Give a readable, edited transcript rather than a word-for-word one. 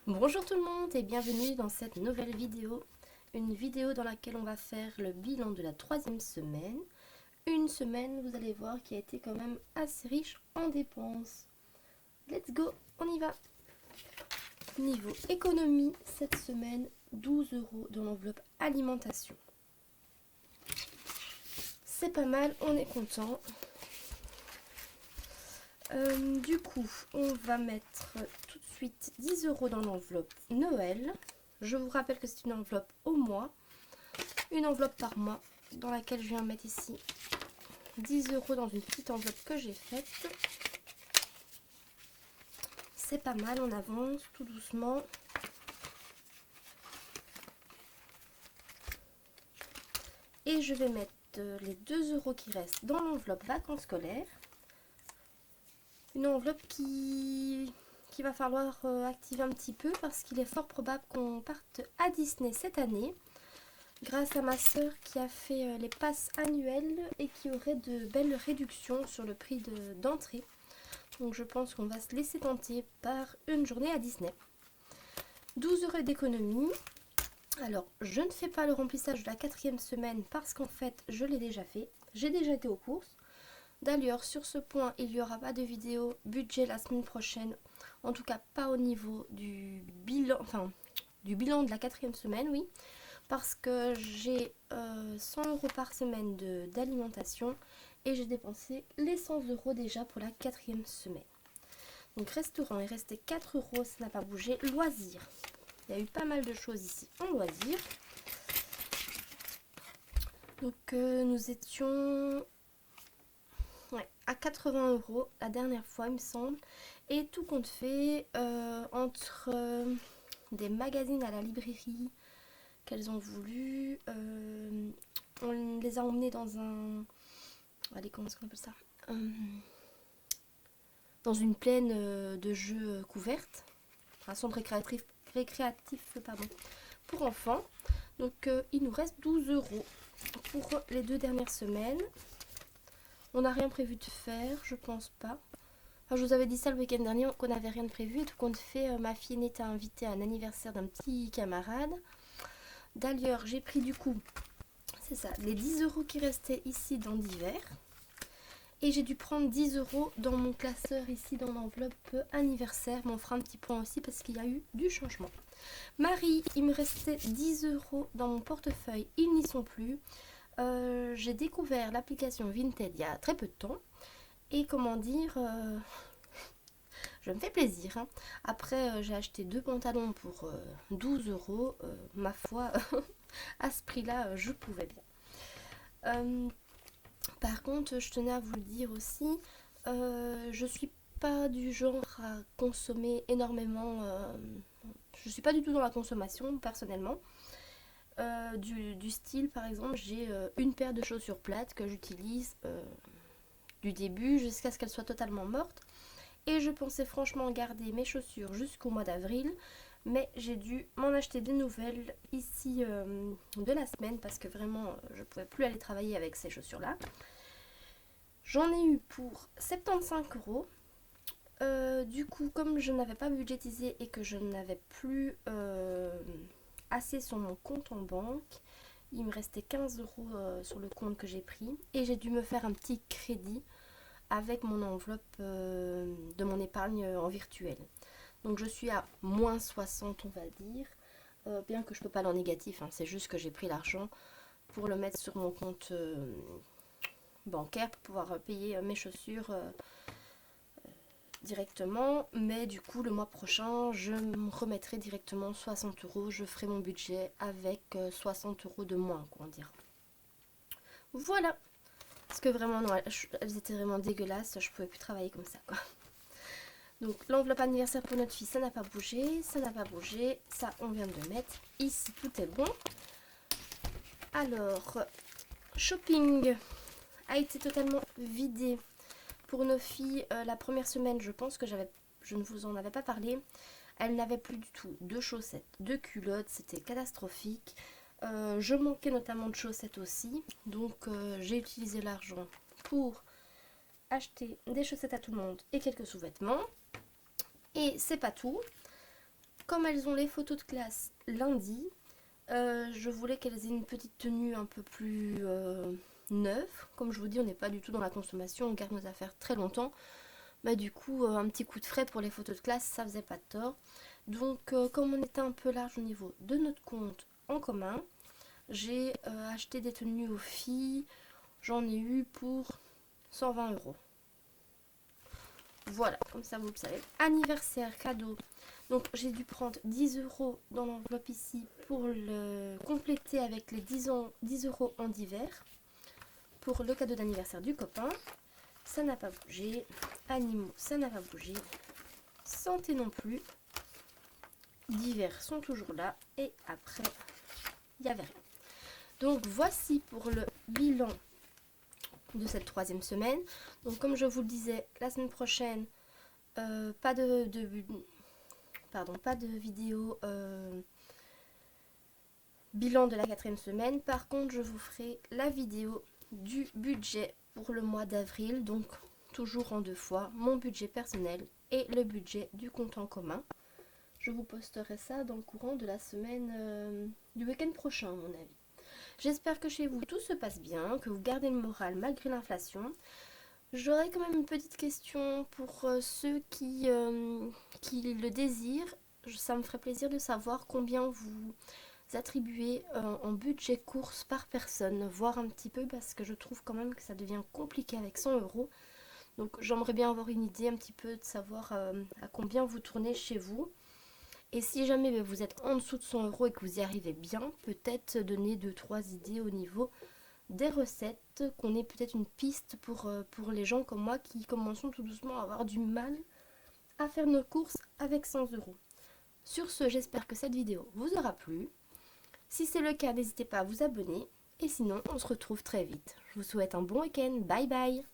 Bonjour tout le monde et bienvenue dans cette nouvelle vidéo. Une vidéo dans laquelle on va faire le bilan de la troisième semaine. Une semaine, vous allez voir, qui a été quand même assez riche en dépenses. Let's go, on y va. Niveau économie, cette semaine, 12 € dans l'enveloppe alimentation. C'est pas mal, on est content. Du coup, on va mettre tout de suite 10 € dans l'enveloppe Noël. Je vous rappelle que c'est une enveloppe au mois, une enveloppe par mois, dans laquelle je viens mettre ici 10 € dans une petite enveloppe que j'ai faite. C'est pas mal, on avance tout doucement. Et je vais mettre les 2 € qui restent dans l'enveloppe vacances scolaires. Une enveloppe qui va falloir activer un petit peu parce qu'il est fort probable qu'on parte à Disney cette année. Grâce à ma soeur qui a fait les passes annuelles et qui aurait de belles réductions sur le prix d'entrée. Donc je pense qu'on va se laisser tenter par une journée à Disney. 12 € d'économie. Alors je ne fais pas le remplissage de la 4e semaine parce qu'en fait je l'ai déjà fait. J'ai déjà été aux courses. D'ailleurs sur ce point il n'y aura pas de vidéo budget la semaine prochaine. En tout cas pas au niveau du bilan, de la 4e semaine, oui. Parce que j'ai 100 € par semaine d'alimentation et j'ai dépensé les 100 € déjà pour la 4e semaine. Donc restaurant, il restait 4 €, ça n'a pas bougé. Loisirs, il y a eu pas mal de choses ici en loisirs. Donc nous étions à 80 € la dernière fois, il me semble. Et tout compte fait, entre des magazines à la librairie qu'elles ont voulu, on les a emmenés dans un... Allez, comment est-ce qu'on appelle ça, dans une plaine de jeux couverte, un centre récréatif pour enfants. Donc il nous reste 12 € pour les 2 dernières semaines. On n'a rien prévu de faire, je pense pas. Enfin, je vous avais dit ça le week-end dernier, qu'on n'avait rien de prévu. Et tout compte fait, ma fille n'était invitée à un anniversaire d'un petit camarade. D'ailleurs, j'ai pris du coup, c'est ça, les 10 € qui restaient ici dans divers. Et j'ai dû prendre 10 € dans mon classeur ici dans l'enveloppe anniversaire. Mais on fera un petit point aussi parce qu'il y a eu du changement. Marie, il me restait 10 € dans mon portefeuille. Ils n'y sont plus. J'ai découvert l'application Vinted il y a très peu de temps. Et comment dire, je me fais plaisir. Hein. Après, j'ai acheté 2 pantalons pour 12 €. Ma foi, à ce prix-là, je pouvais bien. Par contre, je tenais à vous le dire aussi, je suis pas du genre à consommer énormément. Je suis pas du tout dans la consommation personnellement. Du style, par exemple, j'ai une paire de chaussures plates que j'utilise du début jusqu'à ce qu'elles soient totalement mortes. Et je pensais franchement garder mes chaussures jusqu'au mois d'avril. Mais j'ai dû m'en acheter des nouvelles ici de la semaine parce que vraiment je pouvais plus aller travailler avec ces chaussures là. J'en ai eu pour 75 €. Du coup, comme je n'avais pas budgétisé et que je n'avais plus assez sur mon compte en banque, il me restait 15 € sur le compte que j'ai pris. Et j'ai dû me faire un petit crédit avec mon enveloppe de mon épargne en virtuel. Donc je suis à moins 60, on va dire. Bien que je ne peux pas aller en négatif, hein, c'est juste que j'ai pris l'argent pour le mettre sur mon compte bancaire pour pouvoir payer mes chaussures directement. Mais du coup, le mois prochain, je me remettrai directement 60 €. Je ferai mon budget avec 60 € de moins, quoi, on dira. Voilà. Parce que vraiment, non, elles étaient vraiment dégueulasses. Je pouvais plus travailler comme ça, quoi. Donc l'enveloppe anniversaire pour notre fille, ça n'a pas bougé, ça n'a pas bougé, ça on vient de le mettre. Ici tout est bon. Alors, shopping a été totalement vidé pour nos filles. La première semaine, je pense que je ne vous en avais pas parlé. Elles n'avaient plus du tout de chaussettes, de culottes, c'était catastrophique. Je manquais notamment de chaussettes aussi, donc j'ai utilisé l'argent pour acheter des chaussettes à tout le monde et quelques sous-vêtements. Et c'est pas tout. comme elles ont les photos de classe lundi, je voulais qu'elles aient une petite tenue un peu plus neuve. Comme je vous dis, on n'est pas du tout dans la consommation, on garde nos affaires très longtemps. Bah, du coup, un petit coup de frais pour les photos de classe, ça faisait pas de tort. Donc, comme on était un peu large au niveau de notre compte en commun, j'ai acheté des tenues aux filles. J'en ai eu pour 120 euros. Voilà, comme ça vous le savez. Anniversaire, cadeau. Donc j'ai dû prendre 10 euros dans l'enveloppe ici pour le compléter avec les 10 euros en divers. Pour le cadeau d'anniversaire du copain. Ça n'a pas bougé. Animaux, ça n'a pas bougé. Santé non plus. Divers sont toujours là. Et après, il n'y avait rien. Donc voici pour le bilan de cette 3e semaine. Donc comme je vous le disais, la semaine prochaine, pas de vidéo bilan de la 4e semaine. Par contre, je vous ferai la vidéo du budget pour le mois d'avril. Donc toujours en 2 fois, mon budget personnel et le budget du compte en commun. Je vous posterai ça dans le courant de la semaine du week-end prochain, à mon avis. J'espère que chez vous tout se passe bien, que vous gardez le moral malgré l'inflation. J'aurais quand même une petite question pour ceux qui le désirent. Ça me ferait plaisir de savoir combien vous attribuez en budget course par personne, voir un petit peu parce que je trouve quand même que ça devient compliqué avec 100 euros. Donc j'aimerais bien avoir une idée un petit peu de savoir à combien vous tournez chez vous. Et si jamais vous êtes en dessous de 100 euros et que vous y arrivez bien, peut-être donner 2-3 idées au niveau des recettes, qu'on ait peut-être une piste pour les gens comme moi qui commençons tout doucement à avoir du mal à faire nos courses avec 100 euros. Sur ce, j'espère que cette vidéo vous aura plu. Si c'est le cas, n'hésitez pas à vous abonner. Et sinon, on se retrouve très vite. Je vous souhaite un bon week-end. Bye bye!